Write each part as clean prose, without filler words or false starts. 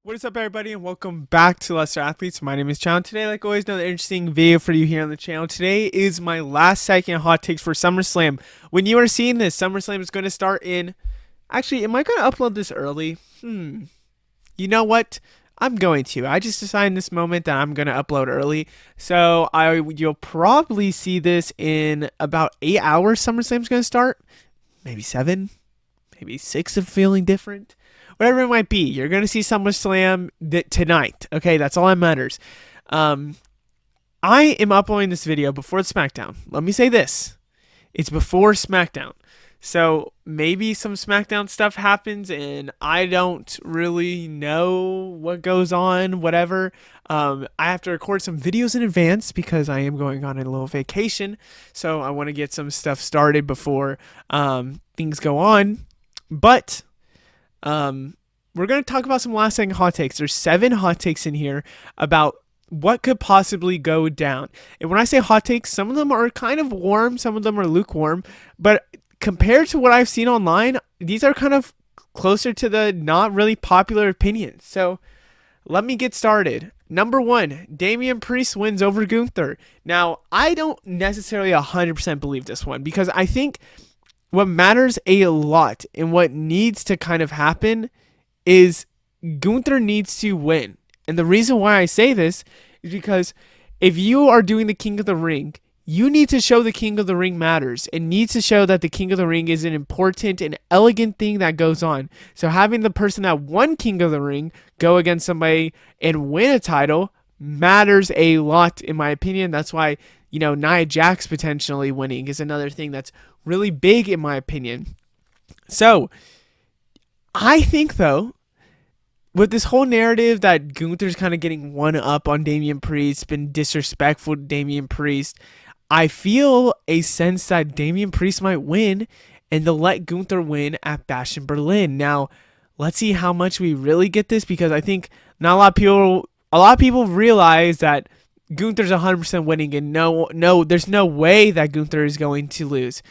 What is up, everybody, and welcome back to Lesser Athletes. My name is Chow. Today, like always, another interesting video for you here on the channel. Today is my last second hot takes for SummerSlam. When you are seeing this, SummerSlam is going to start in... Actually, am I going to upload this early? You know what? I'm going to. I just decided in this moment that I'm going to upload early. So, you'll probably see this in about 8 hours. SummerSlam's going to start. Maybe 7. Maybe 6 if feeling different. Whatever it might be, you're going to see SummerSlam tonight. Okay, that's all that matters. I am uploading this video before SmackDown. Let me say this. It's before SmackDown. So maybe some SmackDown stuff happens and I don't really know what goes on, whatever. I have to record some videos in advance because I am going on a little vacation. So I want to get some stuff started before things go on. But... we're going to talk about some last second hot takes. There's 7 hot takes in here about what could possibly go down. And when I say hot takes, some of them are kind of warm, some of them are lukewarm, but compared to what I've seen online, these are kind of closer to the not really popular opinions. So let me get started. Number 1, Damian Priest wins over Gunther. Now, I don't necessarily 100% believe this one because I think what matters a lot and what needs to kind of happen is Gunther needs to win. And the reason why I say this is because if you are doing the King of the Ring, you need to show the King of the Ring matters and needs to show that the King of the Ring is an important and elegant thing that goes on. So having the person that won King of the Ring go against somebody and win a title matters a lot in my opinion. That's why, Nia Jax potentially winning is another thing that's really big in my opinion. So, I think though, with this whole narrative that Gunther's kind of getting one up on Damian Priest, been disrespectful to Damian Priest, I feel a sense that Damian Priest might win and they'll let Gunther win at Bash in Berlin. Now, let's see how much we really get this because I think not a lot of people realize that Gunther's 100% winning and no, there's no way that Gunther is going to lose.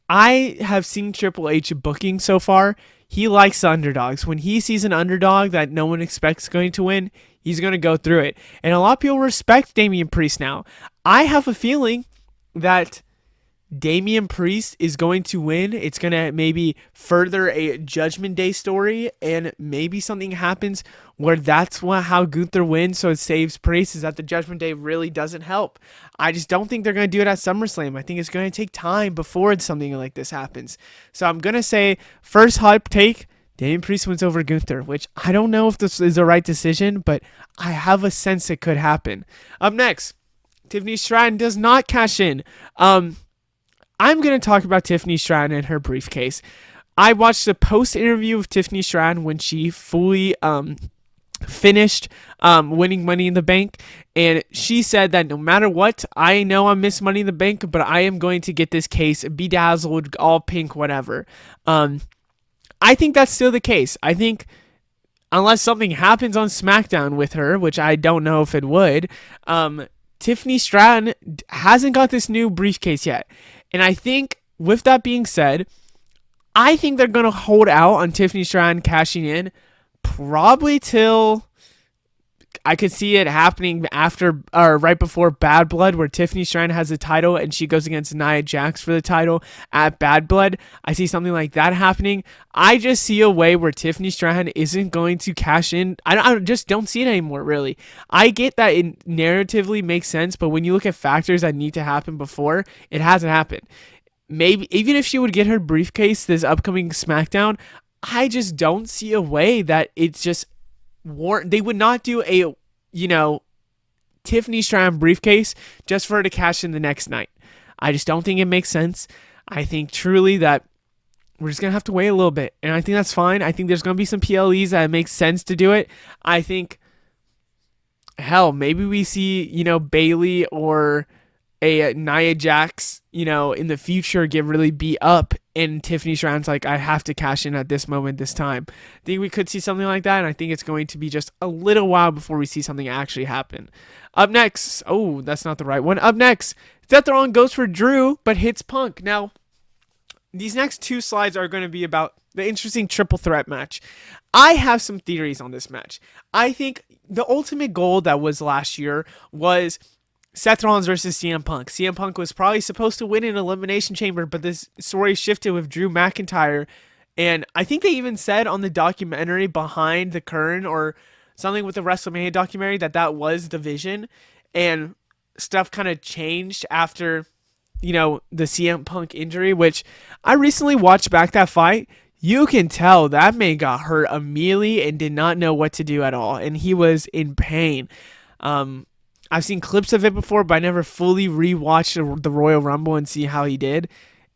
I have seen Triple H booking so far. He likes the underdogs. When he sees an underdog that no one expects going to win, he's going to go through it. And a lot of people respect Damian Priest now. I have a feeling that Damian Priest is going to win. It's going to maybe further a Judgment Day story, and maybe something happens where that's how Gunther wins, so it saves Priest, is that the Judgment Day really doesn't help. I just don't think they're going to do it at SummerSlam. I think it's going to take time before something like this happens. So I'm going to say, first hot take, Damian Priest wins over Gunther, which I don't know if this is the right decision, but I have a sense it could happen. Up next, Tiffany Stratton does not cash in. I'm going to talk about Tiffany Stratton and her briefcase. I watched a post interview of Tiffany Stratton when she fully finished winning Money in the Bank, and she said that no matter what, I know I missed Money in the Bank, but I am going to get this case bedazzled, all pink, whatever. I think that's still the case. I think unless something happens on SmackDown with her, which I don't know if it would, Tiffany Stratton hasn't got this new briefcase yet. And I think, with that being said, I think they're going to hold out on Tiffany Stratton cashing in probably till I could see it happening after or right before Bad Blood, where Tiffany Stratton has the title and she goes against Nia Jax for the title at Bad Blood. I see something like that happening. I just see a way where Tiffany Stratton isn't going to cash in. I just don't see it anymore, really. I get that it narratively makes sense, but when you look at factors that need to happen before, it hasn't happened. Maybe even if she would get her briefcase this upcoming SmackDown, I just don't see a way that it's just they would not do a, Tiffany Stratton briefcase just for her to cash in the next night. I just don't think it makes sense. I think truly that we're just going to have to wait a little bit. And I think that's fine. I think there's going to be some PLEs that it makes sense to do it. I think, hell, maybe we see, Bayley or a Nia Jax, in the future get really beat up and Tiffany Stratton's like, I have to cash in at this moment, this time. I think we could see something like that, and I think it's going to be just a little while before we see something actually happen. Up next, that's not the right one. Up next, Seth Rollins goes for Drew, but hits Punk. Now, these next two slides are going to be about the interesting triple threat match. I have some theories on this match. I think the ultimate goal that was last year was Seth Rollins versus CM Punk. CM Punk was probably supposed to win an Elimination Chamber, but this story shifted with Drew McIntyre. And I think they even said on the documentary Behind the Curtain or something with the WrestleMania documentary that that was the vision. And stuff kind of changed after, the CM Punk injury, which I recently watched back that fight. You can tell that man got hurt immediately and did not know what to do at all. And he was in pain. I've seen clips of it before, but I never fully rewatched the Royal Rumble and see how he did.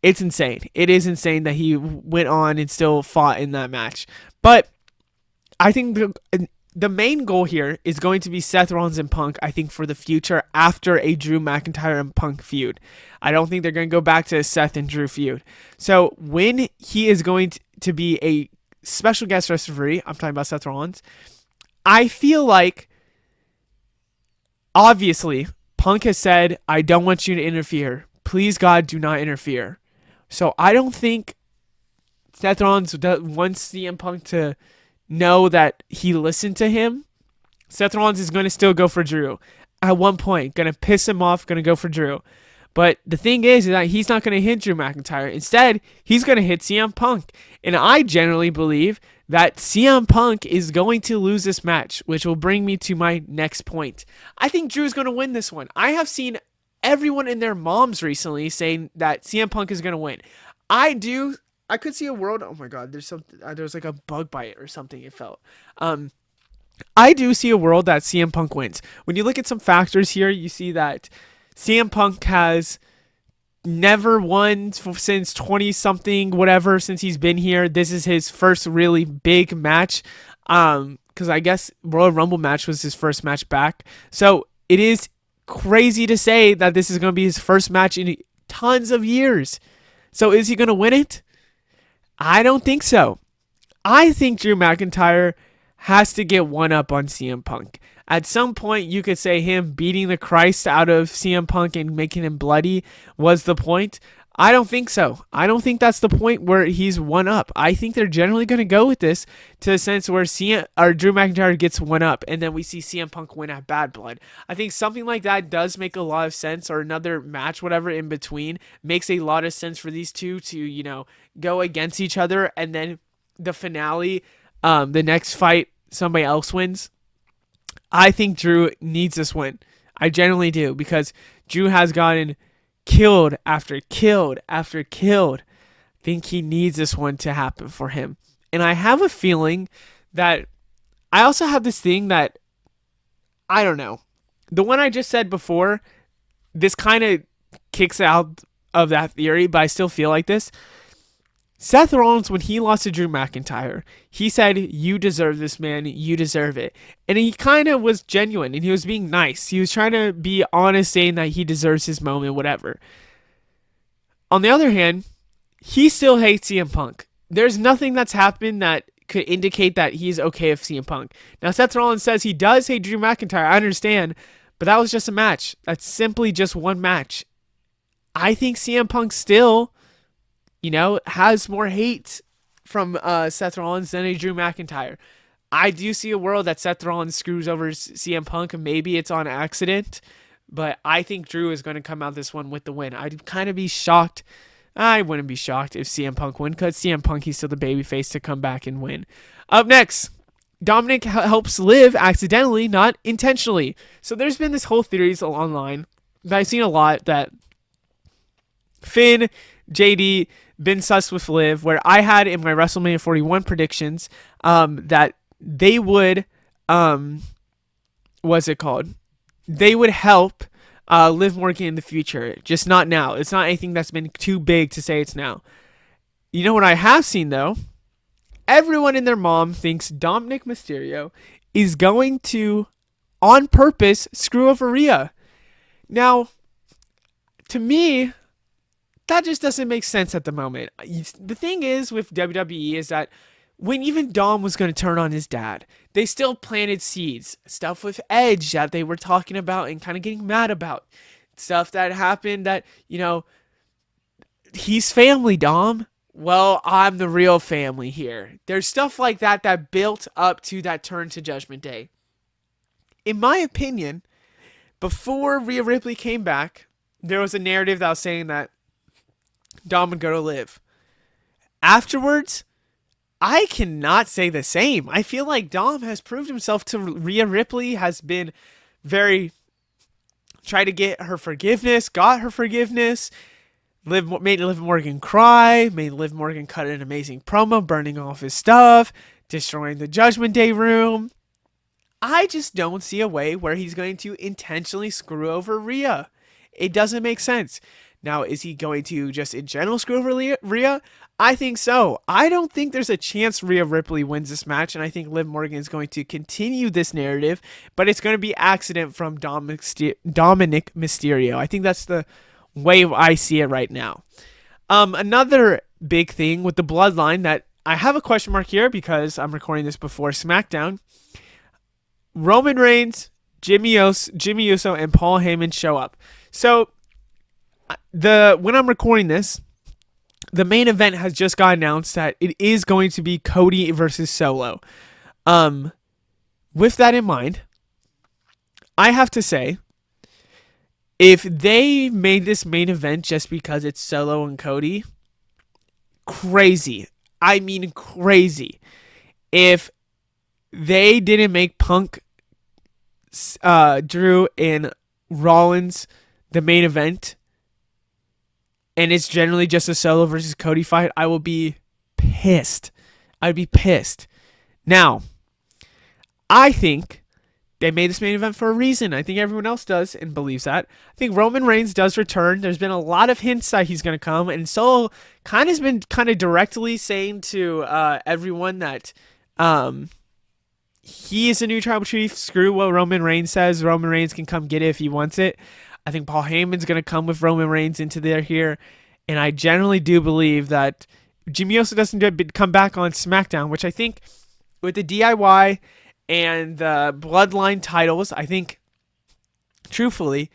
It's insane. It is insane that he went on and still fought in that match. But I think the main goal here is going to be Seth Rollins and Punk, I think, for the future after a Drew McIntyre and Punk feud. I don't think they're going to go back to a Seth and Drew feud. So when he is going to be a special guest referee, I'm talking about Seth Rollins, I feel like, obviously, Punk has said, I don't want you to interfere. Please, God, do not interfere. So I don't think Seth Rollins wants CM Punk to know that he listened to him. Seth Rollins is going to still go for Drew. At one point, going to piss him off, going to go for Drew. But the thing is that he's not going to hit Drew McIntyre. Instead, he's going to hit CM Punk. And I generally believe that CM Punk is going to lose this match, which will bring me to my next point. I think Drew's going to win this one. I have seen everyone and their moms recently saying that CM Punk is going to win. I could see a world. Oh my God, there's like a bug bite or something. It felt. I do see a world that CM Punk wins. When you look at some factors here, you see that CM Punk has never won since 20 something, whatever, since he's been here. This is his first really big match. Because I guess Royal Rumble match was his first match back. So it is crazy to say that this is going to be his first match in tons of years. So is he going to win it? I don't think so. I think Drew McIntyre has to get one up on CM Punk. At some point, you could say him beating the Christ out of CM Punk and making him bloody was the point. I don't think so. I don't think that's the point where he's one up. I think they're generally going to go with this to the sense where Drew McIntyre gets one up and then we see CM Punk win at Bad Blood. I think something like that does make a lot of sense, or another match, whatever, in between makes a lot of sense for these two to, go against each other, and then the finale, the next fight, somebody else wins. I think Drew needs this win. I generally do, because Drew has gotten killed after killed after killed. I think he needs this one to happen for him. And I have a feeling that I also have this thing that, I don't know. The one I just said before, this kind of kicks out of that theory, but I still feel like this. Seth Rollins, when he lost to Drew McIntyre, he said, you deserve this, man. You deserve it. And he kind of was genuine, and he was being nice. He was trying to be honest, saying that he deserves his moment, whatever. On the other hand, he still hates CM Punk. There's nothing that's happened that could indicate that he's okay with CM Punk. Now, Seth Rollins says he does hate Drew McIntyre. I understand, but that was just a match. That's simply just one match. I think CM Punk still, has more hate from Seth Rollins than a Drew McIntyre. I do see a world that Seth Rollins screws over CM Punk, and maybe it's on accident, but I think Drew is going to come out this one with the win. I'd kind of be shocked. I wouldn't be shocked if CM Punk win, because CM Punk, he's still the babyface to come back and win. Up next, Dominic helps Liv accidentally, not intentionally. So there's been this whole theory online that I've seen a lot, that Finn, JD, been sus with Liv, where I had in my WrestleMania 41 predictions that they would, what's it called? They would help Liv Morgan in the future, just not now. It's not anything that's been too big to say it's now. You know what I have seen, though? Everyone and their mom thinks Dominic Mysterio is going to, on purpose, screw over Rhea. Now, to me, that just doesn't make sense at the moment. The thing is with WWE is that when even Dom was going to turn on his dad, they still planted seeds. Stuff with Edge that they were talking about and kind of getting mad about. Stuff that happened that, he's family, Dom. Well, I'm the real family here. There's stuff like that that built up to that turn to Judgment Day. In my opinion, before Rhea Ripley came back, there was a narrative that was saying that Dom would go to Liv. Afterwards, I cannot say the same. I feel like Dom has proved himself to Rhea Ripley, has been very tried to get her forgiveness, got her forgiveness, made Liv Morgan cry, made Liv Morgan cut an amazing promo, burning off his stuff, destroying the Judgment Day room. I just don't see a way where he's going to intentionally screw over Rhea. It doesn't make sense. Now, is he going to just in general screw over Rhea? I think so. I don't think there's a chance Rhea Ripley wins this match, and I think Liv Morgan is going to continue this narrative, but it's going to be accident from Dominic Mysterio. I think that's the way I see it right now. Another big thing with the Bloodline that I have a question mark here because I'm recording this before SmackDown. Roman Reigns, Jimmy Uso, and Paul Heyman show up. So when I'm recording this, the main event has just got announced that it is going to be Cody versus Solo. With that in mind, I have to say, if they made this main event just because it's Solo and Cody, crazy. I mean crazy. If they didn't make Punk, Drew, and Rollins the main event, and it's generally just a Solo versus Cody fight, I will be pissed. I'd be pissed. Now, I think they made this main event for a reason. I think everyone else does and believes that. I think Roman Reigns does return. There's been a lot of hints that he's going to come, and Solo has been directly saying to everyone that he is a new tribal chief. Screw what Roman Reigns says. Roman Reigns can come get it if he wants it. I think Paul Heyman's going to come with Roman Reigns into there here. And I generally do believe that Jimmy Uso doesn't come back on SmackDown, which I think with the DIY and the Bloodline titles, I think, truthfully,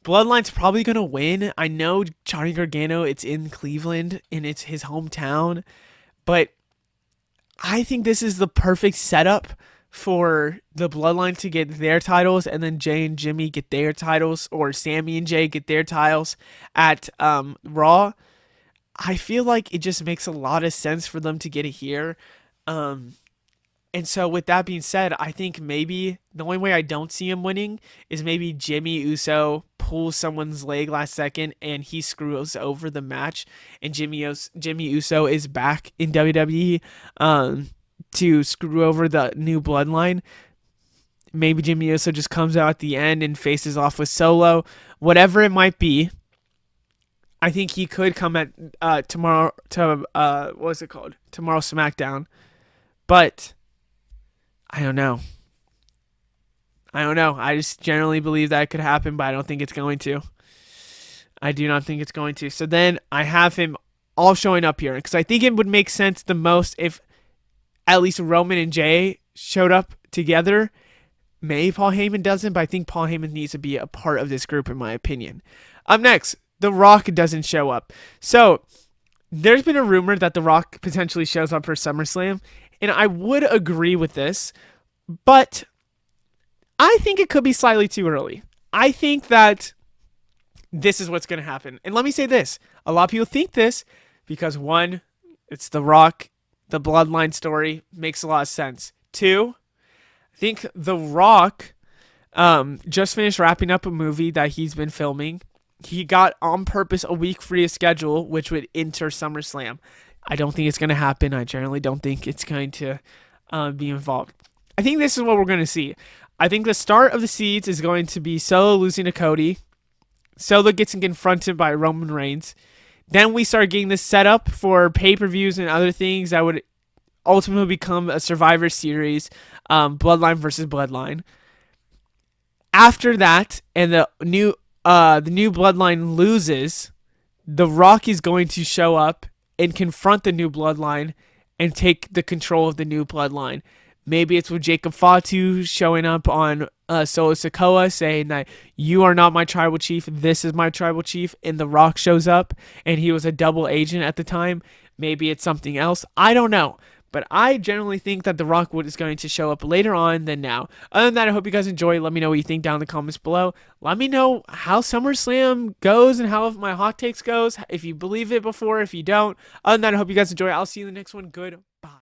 Bloodline's probably going to win. I know Johnny Gargano, it's in Cleveland, and it's his hometown. But I think this is the perfect setup for the Bloodline to get their titles, and then Jay and Jimmy get their titles, or Sammy and Jay get their titles at Raw. I feel like it just makes a lot of sense for them to get it here. And so with that being said, I think maybe the only way I don't see him winning is maybe Jimmy Uso pulls someone's leg last second and he screws over the match, and Jimmy Uso is back in WWE to screw over the new Bloodline. Maybe Jimmy Uso just comes out at the end and faces off with Solo. Whatever it might be, I think he could come at tomorrow to tomorrow SmackDown. But I don't know. I just generally believe that could happen, but I don't think it's going to. I do not think it's going to. So then I have him all showing up here because I think it would make sense the most if at least Roman and Jay showed up together. Maybe Paul Heyman doesn't, but I think Paul Heyman needs to be a part of this group in my opinion. Up next, The Rock doesn't show up. So there's been a rumor that The Rock potentially shows up for SummerSlam, and I would agree with this, but I think it could be slightly too early. I think that this is what's going to happen. And let me say this. A lot of people think this because, one, it's The Rock. The Bloodline story makes a lot of sense. Two, I think The Rock just finished wrapping up a movie that he's been filming. He got on purpose a week free of schedule, which would enter SummerSlam. I don't think it's going to happen. I generally don't think it's going to be involved. I think this is what we're going to see. I think the start of the seeds is going to be Solo losing to Cody. Solo gets confronted by Roman Reigns. Then we start getting this set up for pay-per-views and other things that would ultimately become a Survivor Series, Bloodline versus Bloodline. After that, and the new Bloodline loses, The Rock is going to show up and confront the new Bloodline and take the control of the new Bloodline. Maybe it's with Jacob Fatu showing up on Solo Sikoa saying that you are not my tribal chief, this is my tribal chief, and The Rock shows up and he was a double agent at the time. Maybe it's something else. I don't know. But I generally think that The Rock is going to show up later on than now. Other than that, I hope you guys enjoy. Let me know what you think down in the comments below. Let me know how SummerSlam goes and how my hot takes goes. If you believe it before, if you don't. Other than that, I hope you guys enjoy. I'll see you in the next one. Goodbye.